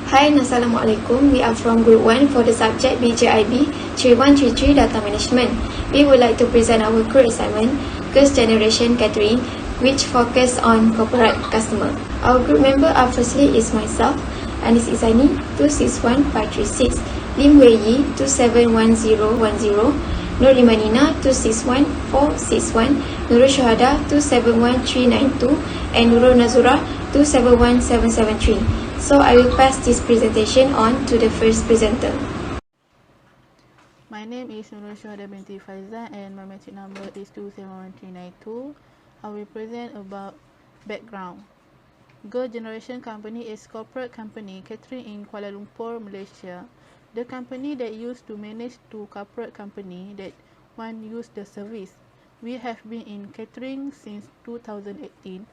Hi, Assalamualaikum. We are from Group 1 for the subject bjib 3133 Data Management. We would like to present our group assignment, Girls Generation Catering, which focus on corporate customer. Our group member are firstly is myself, Anis Izani 261536, Lim Wei Yi 271010, Nur Imanina 261461, Nurul Syuhada 271392, and Nurul Nazura 271773. So I will pass this presentation on to the first presenter. My name is Nurul Syuhada binti Faizan and my matric number is 271392. I will present about background. Girl Generation Company is corporate company catering in Kuala Lumpur, Malaysia. The company that used to manage to corporate company that one use the service. We have been in catering since 2018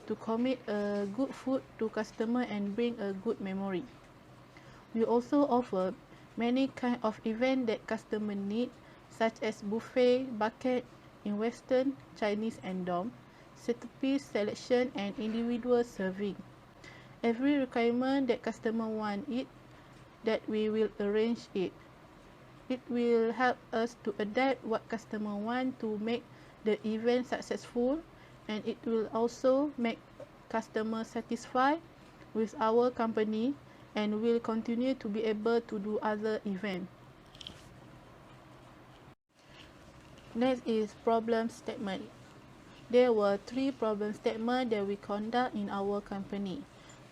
to commit a good food to customer and bring a good memory. We also offer many kind of event that customer need, such as buffet, bucket in Western, Chinese and Dom, centerpiece selection and individual serving. Every requirement that customer want it, that we will arrange it. It will help us to adapt what customer want to make the event successful, and it will also make customer satisfied with our company and will continue to be able to do other events. Next is problem statement. There were 3 problem statements that we conduct in our company.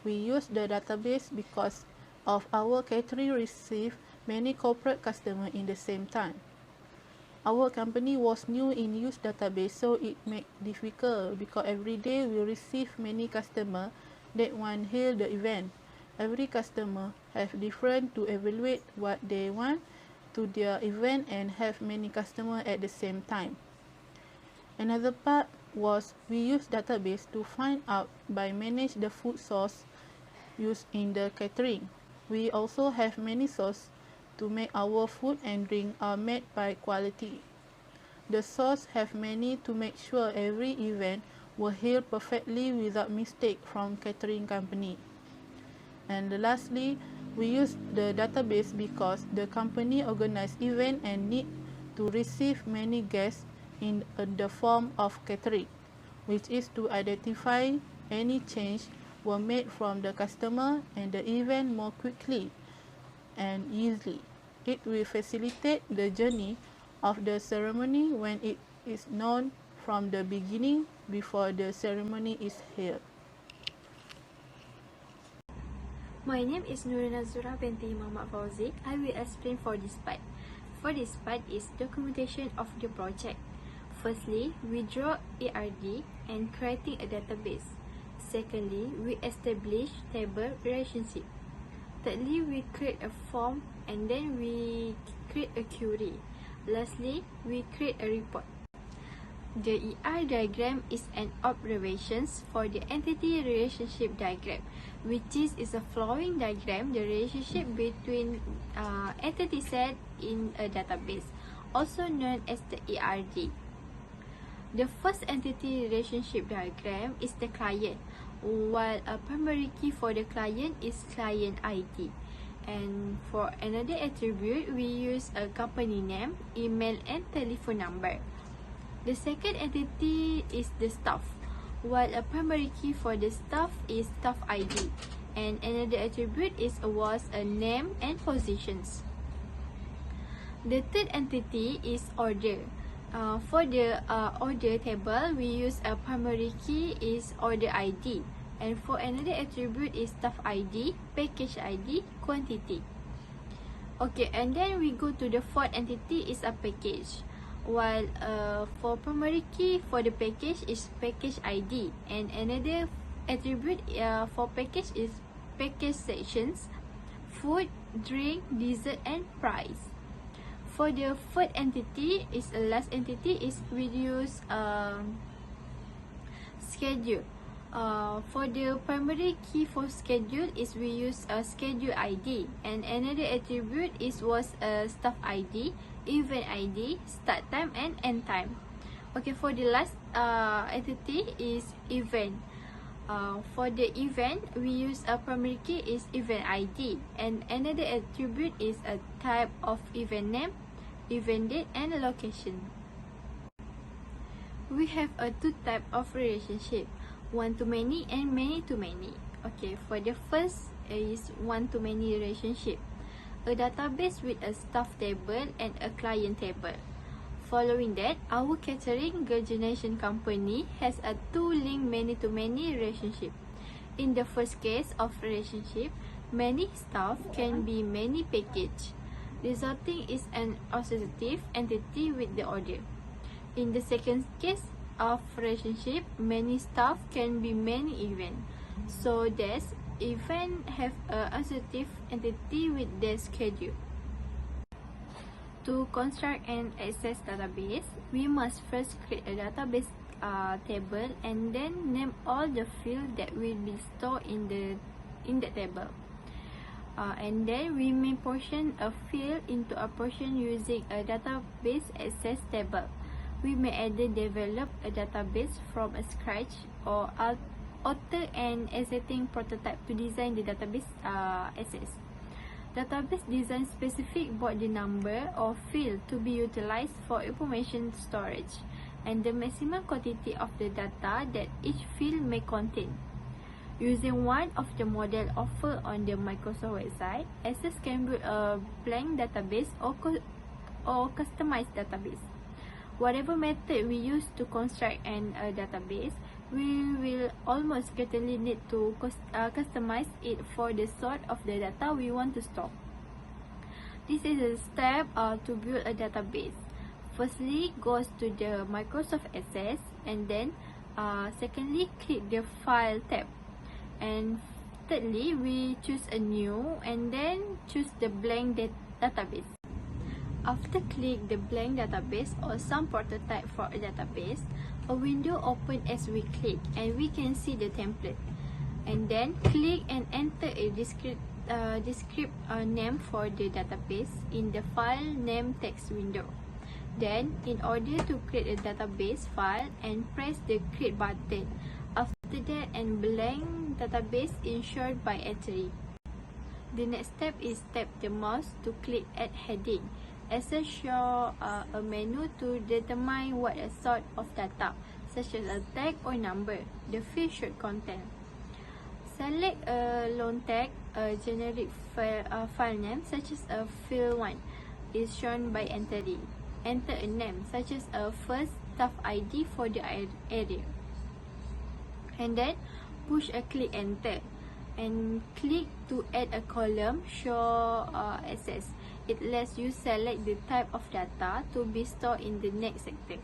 We use the database because of our catering receive many corporate customers in the same time. Our company was new in use database, so it make difficult because every day we receive many customers that want hear the event. Every customer have different to evaluate what they want to their event and have many customers at the same time. Another part was we use database to find out by manage the food source used in the catering. We also have many sources to make our food and drink are made by quality. The source have many to make sure every event will held perfectly without mistake from catering company. And lastly, we use the database because the company organize event and need to receive many guests in the form of catering, which is to identify any change were made from the customer and the event more quickly and easily. It will facilitate the journey of the ceremony when it is known from the beginning before the ceremony is held. My name is Nur Nazura binti Muhammad Fauzik. I will explain for this part. For this part is documentation of the project. Firstly, we draw ARD and creating a database. Secondly, we establish table relationship. Thirdly, we create a form and then we create a query. Lastly, we create a report. The ER diagram is an observations for the entity relationship diagram, which is a flowing diagram, the relationship between entity set in a database, also known as the ERD. The first entity relationship diagram is the client, while a primary key for the client is client ID. And for another attribute, we use a company name, email and telephone number. The second entity is the staff, while a primary key for the staff is staff ID. And another attribute was a name and positions. The third entity is order. For the order table, we use a primary key is order ID. And for another attribute is staff ID, package ID, quantity. Okay, and then we go to the fourth entity is a package. While for primary key for the package is package ID, and another attribute for package is package sections, food, drink, dessert and price. For the fourth entity is the last entity is we use schedule. For the primary key for schedule is we use a schedule ID, and another attribute was a staff ID, event ID, start time and end time. Okay, for the last entity is event. For the event, we use a primary key is event ID, and another attribute is a type of event name, event date, and location. We have a two type of relationship, one-to-many and many-to-many. Okay, for the first is one-to-many relationship, a database with a staff table and a client table. Following that, our catering girl generation company has a two-link many-to-many relationship. In the first case of relationship, many staff can be many package, resulting is an associative entity with the order. In the second case of relationship, many staff can be many event. So this event have a associative entity with their schedule. To construct and access database, we must first create a database table and then name all the fields that will be stored in the table. And then we may portion a field into a portion using a database access table. We may either develop a database from a scratch or alter an existing prototype to design the database access. Database design specific about the number of fields to be utilized for information storage and the maximum quantity of the data that each field may contain. Using one of the models offered on the Microsoft website, access can build a blank database or customized database. Whatever method we use to construct a database, we will almost certainly need to customize it for the sort of the data we want to store. This is a step to build a database. Firstly, goes to the Microsoft Access, and then secondly, click the File tab. And thirdly, we choose a new and then choose the blank database. After click the blank database or some prototype for a database, a window opens as we click and we can see the template. And then click and enter a descriptive name for the database in the file name text window. Then, in order to create a database file, and press the create button. After that, a blank database is shown by entry. The next step is tap the mouse to click add heading. Access show a menu to determine what a sort of data, such as a tag or number, the field should contain. Select a long tag, a generic file name, such as a field 1, is shown by entry. Enter a name, such as a first staff ID for the area. And then push a click enter. And click to add a column, show access. It lets you select the type of data to be stored in the next sector.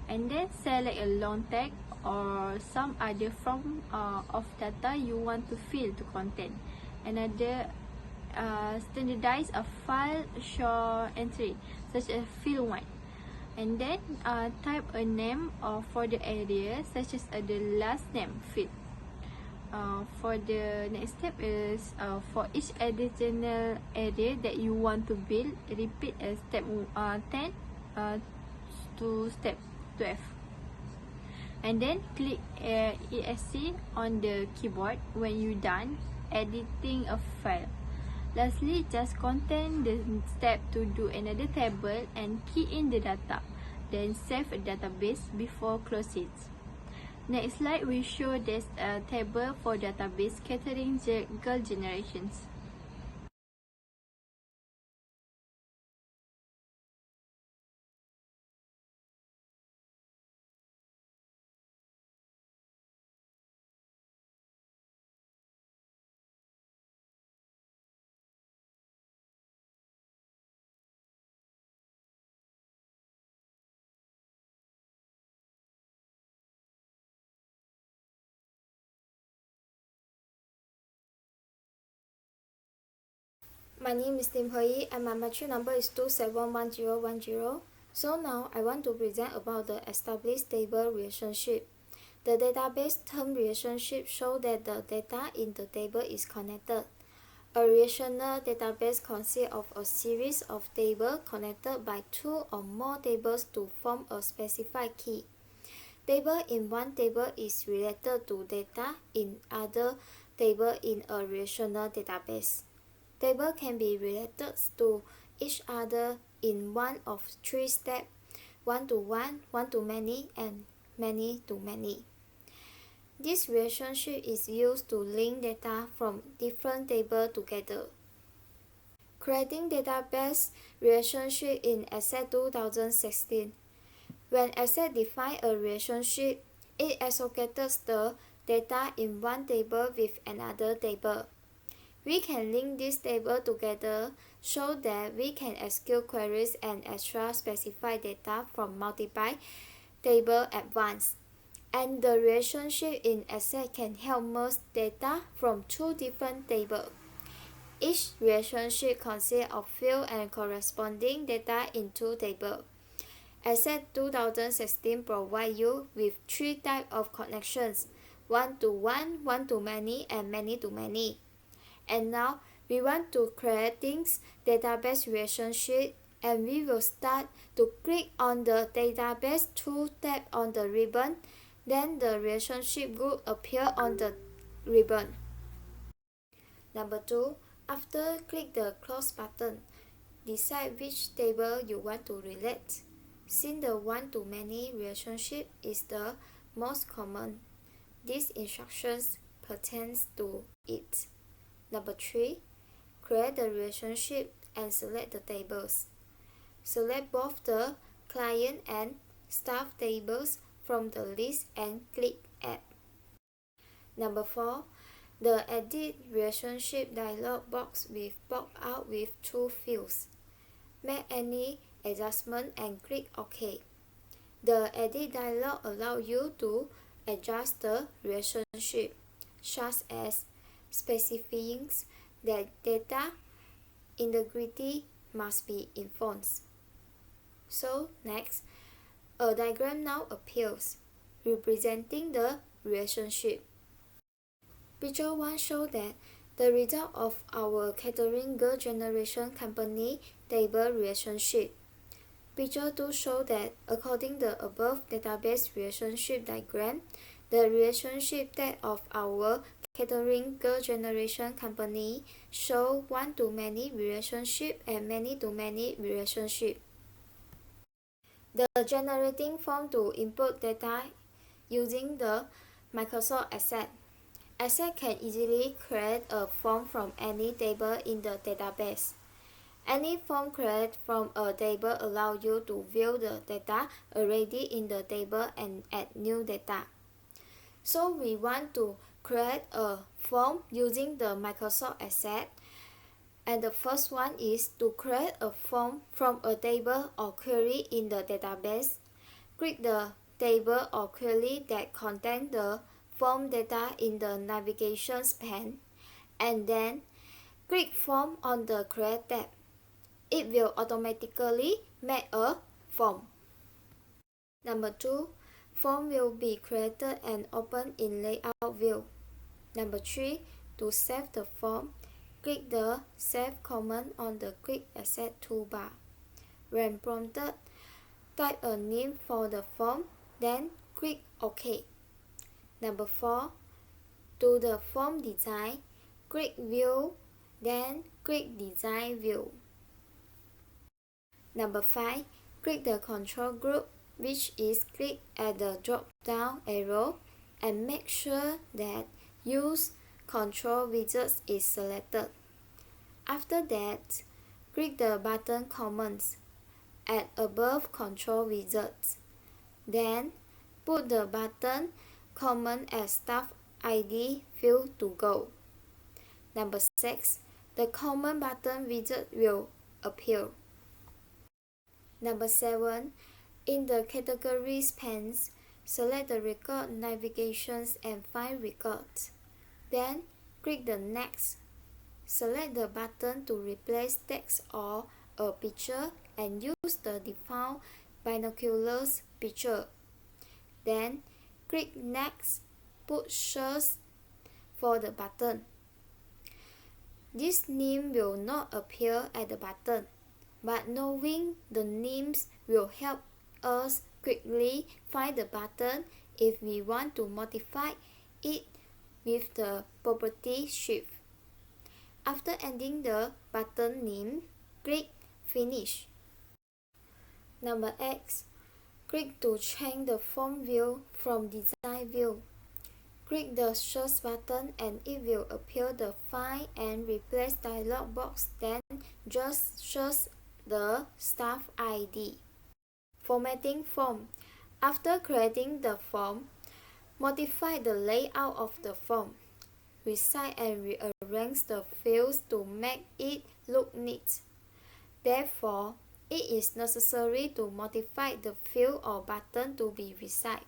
And then select a long tag or some other form of data you want to fill to contain. Another standardize a file show entry, such as field 1. And then type a name for the area, such as the last name field. For the next step is for each additional area that you want to build, repeat step 10 to step 12. And then click ESC on the keyboard when you're done editing a file. Lastly, just contain the step to do another table and key in the data. Then save a database before close it. Next slide will show this table for database catering girl generations. My name is Lim Hui and my matric number is 271010. So now I want to present about the established table relationship. The database term relationship shows that the data in the table is connected. A relational database consists of a series of tables connected by two or more tables to form a specified key. Table in one table is related to data in other table in a relational database. Table can be related to each other in one of three steps: one-to-one, one-to-many, and many-to-many. This relationship is used to link data from different tables together. Creating database relationship in Excel 2016. When Excel defines a relationship, it associates the data in one table with another table. We can link this table together so that we can execute queries and extract specified data from multiple tables at once. And the relationship in Excel can help merge data from two different tables. Each relationship consists of field and corresponding data in two tables. Excel 2016 provides you with three types of connections: one-to-one, one-to-many, and many-to-many. And now we want to create database relationship, and we will start to click on the database tool tab on the ribbon. Then the relationship will appear on the ribbon. Number 2, after click the close button, decide which table you want to relate. Since the one-to-many relationship is the most common, these instructions pertains to it. Number 3, create the relationship and select the tables. Select both the client and staff tables from the list and click Add. Number 4, the Edit Relationship dialog box will pop out with two fields. Make any adjustment and click OK. The Edit dialog allows you to adjust the relationship, such as specifying that data integrity must be enforced. So next, a diagram now appears, representing the relationship. Picture 1 shows that the result of our catering girl generation company table relationship. Picture 2 shows that according to the above database relationship diagram, the relationship tab of our catering girl generation company show one-to-many relationship and many-to-many relationship. The generating form to input data using the Microsoft Excel. Excel can easily create a form from any table in the database. Any form created from a table allows you to view the data already in the table and add new data. So we want to create a form using the Microsoft Excel. And the first one is to create a form from a table or query in the database. Click the table or query that contains the form data in the navigation pane, and then click Form on the Create tab. It will automatically make a form. Number 2, form will be created and opened in Layout view. Number 3, to save the form, click the Save command on the Quick Access toolbar. When prompted, type a name for the form, then click OK. Number 4, to the form design, click View, then click Design View. Number 5, click the control group, which is click at the drop-down arrow, and make sure that Use Control Widgets is selected. After that, click the button Commands at above Control Widgets. Then, put the button Command as Staff ID field to go. Number 6, the Command button widget will appear. Number 7, in the Categories pane, select the Record Navigations and Find Records. Then, click the Next. Select the button to replace text or a picture and use the default binoculars picture. Then, click Next, put Search for the button. This name will not appear at the button, but knowing the names will help us quickly find the button if we want to modify it with the property shift. After adding the button name, click Finish. Number X. Click to change the form view from design view. Click the search button and it will appear the Find and Replace dialog box, then just search the staff ID. Formatting form. After creating the form, modify the layout of the form. Resize and rearrange the fields to make it look neat. Therefore, it is necessary to modify the field or button to be resized.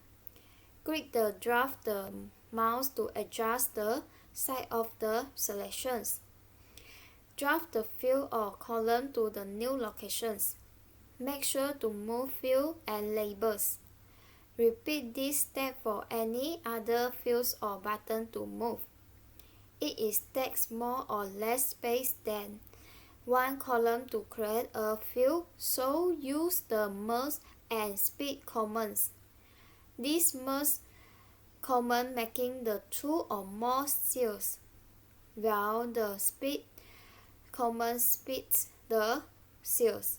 Click the drag the mouse to adjust the size of the selections. Drag the field or column to the new locations. Make sure to move fields and labels. Repeat this step for any other fields or button to move. It takes more or less space than one column to create a field, so use the merge and split commands. This merge command making the two or more cells, while the split command splits the cells.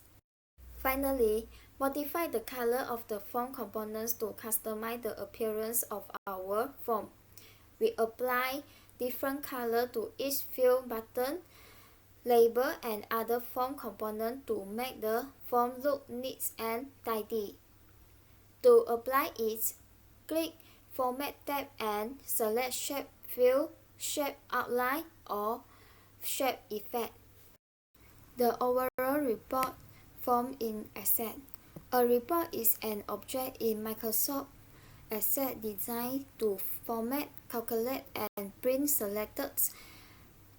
Finally, modify the color of the form components to customize the appearance of our form. We apply different color to each field, button, label and other form component to make the form look neat and tidy. To apply it, click Format tab and select Shape Fill, Shape Outline or Shape Effect. The overall report form in Access. A report is an object in Microsoft Access designed to format, calculate and print selected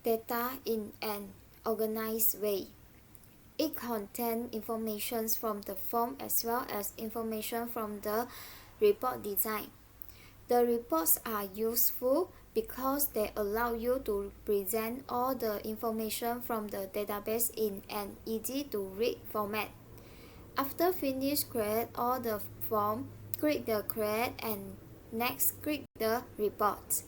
data in an organized way. It contains information from the form as well as information from the report design. The reports are useful because they allow you to present all the information from the database in an easy-to-read format. After finish create all the form, click the Create and next click the Report.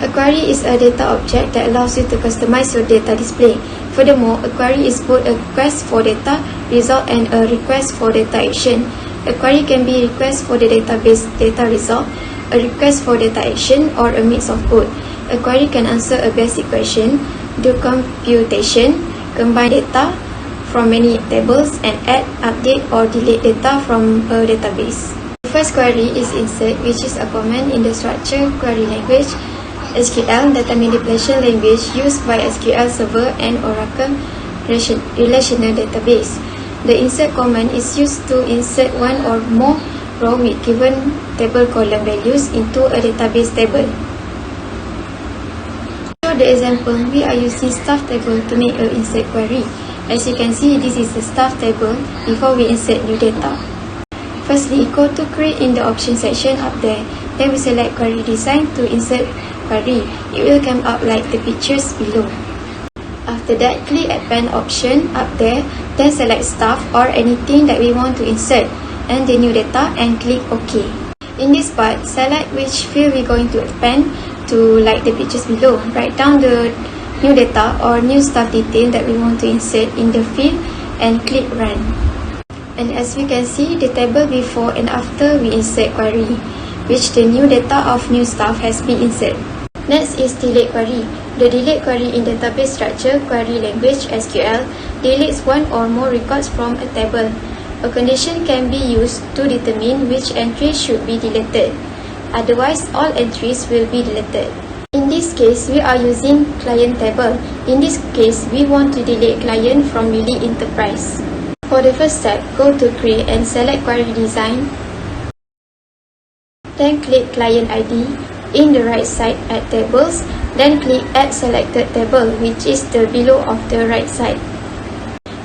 A query is a data object that allows you to customize your data display. Furthermore, a query is both a request for data result and a request for data action. A query can be a request for the database data result, a request for data action, or a mix of both. A query can answer a basic question, do computation, combine data from many tables, and add, update, or delete data from a database. The first query is insert, which is a command in the structured query language SQL data manipulation language used by SQL Server and Oracle Relational Database. The insert command is used to insert one or more row with given table column values into a database table. For the example, we are using staff table to make an insert query. As you can see, this is the staff table before we insert new data. Firstly, go to Create in the option section up there. Then we select Query Design to insert query. It will come up like the pictures below. After that, click Append option up there, then select Staff or anything that we want to insert, and the new data, and click OK. In this part, select which field we're going to append to like the pictures below. Write down the new data or new staff detail that we want to insert in the field and click Run. And as we can see, the table before and after we insert query, which the new data of new staff has been inserted. Next is delete query. The delete query in database structure query language SQL deletes one or more records from a table. A condition can be used to determine which entry should be deleted. Otherwise, all entries will be deleted. In this case, we are using client table. In this case, we want to delete client from Lily Enterprise. For the first step, go to Create and select Query Design. Then click Client ID. In the right side, add tables, then click Add Selected Table, which is the below of the right side.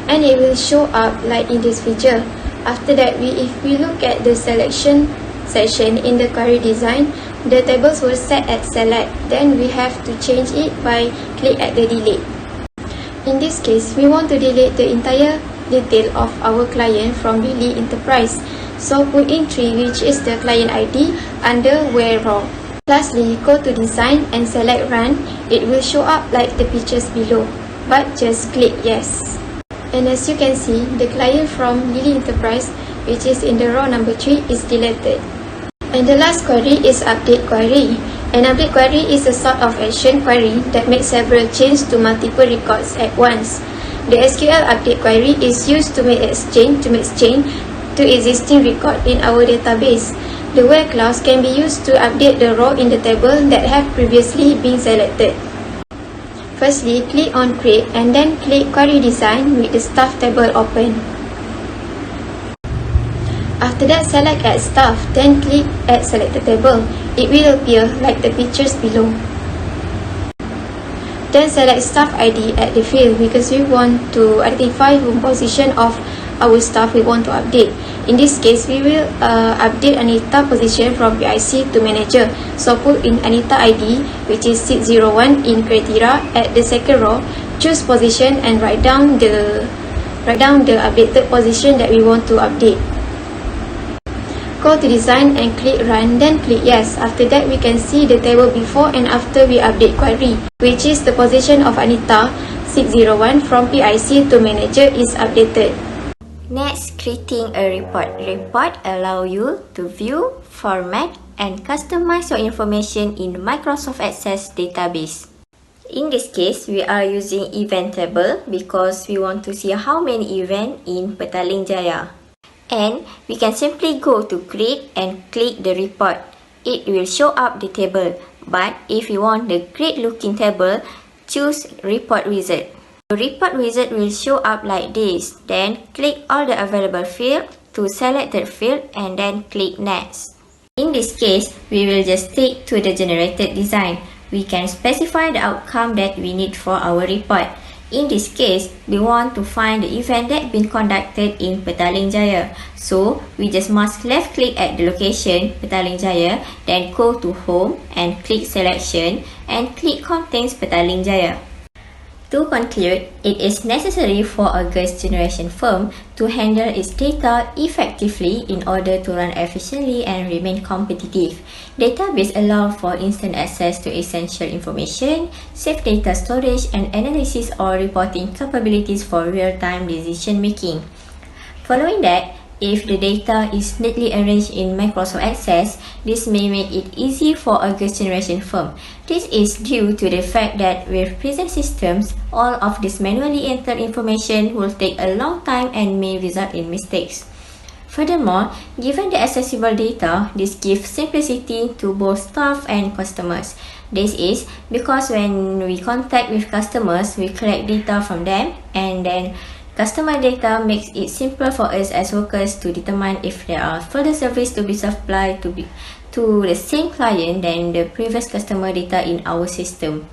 And it will show up like in this feature. After that, if we look at the selection section in the query design, the tables will set at select. Then we have to change it by click at the delete. In this case, we want to delete the entire detail of our client from Lily Enterprise. So put in 3, which is the client ID, under where raw. Lastly, go to design and select run. It will show up like the pictures below, but just click yes. And as you can see, the client from Lily Enterprise, which is in the row number 3, is deleted. And the last query is update query. An update query is a sort of action query that makes several changes to multiple records at once. The SQL update query is used to make change to existing record in our database. The where clause can be used to update the row in the table that have previously been selected. Firstly, click on create and then click query design with the staff table open. After that, select add staff, then click add selected table. It will appear like the pictures below. Then select staff ID at the field because we want to identify the position of our staff we want to update. In this case, we will update Anita position from PIC to manager. So put in Anita ID, which is 601 in criteria at the second row. Choose position and write down the updated position that we want to update. Go to design and click run, then click yes. After that, we can see the table before and after we update query, which is the position of Anita 601 from PIC to manager is updated. Next, creating a report. Report allow you to view, format, and customize your information in Microsoft Access database. In this case, we are using event table because we want to see how many events in Petaling Jaya. And we can simply go to create and click the report. It will show up the table. But if you want the great looking table, choose report wizard. The report wizard will show up like this. Then click all the available field to select that field and then click next. In this case, we will just stick to the generated design. We can specify the outcome that we need for our report. In this case, we want to find the event that been conducted in Petaling Jaya. So, we just must left click at the location Petaling Jaya, then go to home and click selection and click contains Petaling Jaya. To conclude, it is necessary for a ghost generation firm to handle its data effectively in order to run efficiently and remain competitive. Database allow for instant access to essential information, safe data storage, and analysis or reporting capabilities for real-time decision making. Following that, if the data is neatly arranged in Microsoft Access, this may make it easy for a ghost generation firm. This is due to the fact that with present systems, all of this manually entered information will take a long time and may result in mistakes. Furthermore, given the accessible data, this gives simplicity to both staff and customers. This is because when we contact with customers, we collect data from them and then customer data makes it simpler for us as workers to determine if there are further service to be supplied to the same client than the previous customer data in our system.